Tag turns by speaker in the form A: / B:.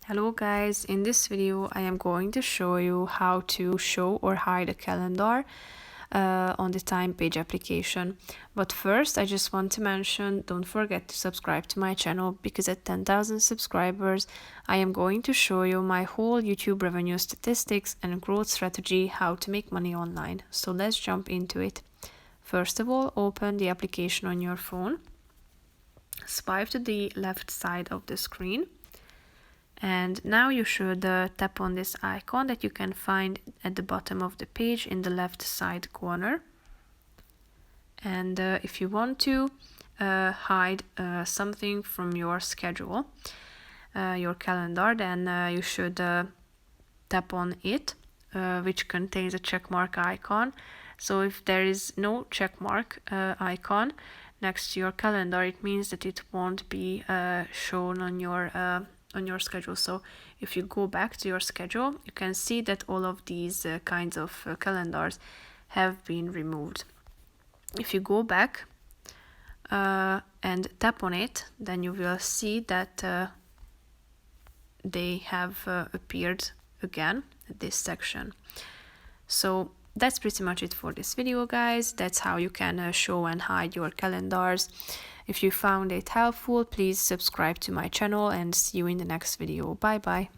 A: Hello guys, in this video I am going to show you how to show or hide a calendar on the Timepage application. But first I just want to mention, don't forget to subscribe to my channel because at 10,000 subscribers I am going to show you my whole YouTube revenue statistics and growth strategy, how to make money online. So let's jump into it. First of all, open the application on your phone, swipe to the left side of the screen. And now you should tap on this icon that you can find at the bottom of the page in the left side corner. And if you want to hide something from your schedule, your calendar, then you should tap on it, which contains a checkmark icon. So if there is no checkmark icon next to your calendar, it means that it won't be shown on your schedule. So if you go back to your schedule, you can see that all of these kinds of calendars have been removed. If you go back and tap on it, then you will see that they have appeared again at this section. So that's pretty much it for this video, guys. That's how you can show and hide your calendars. If you found it helpful, please subscribe to my channel and see you in the next video. Bye bye.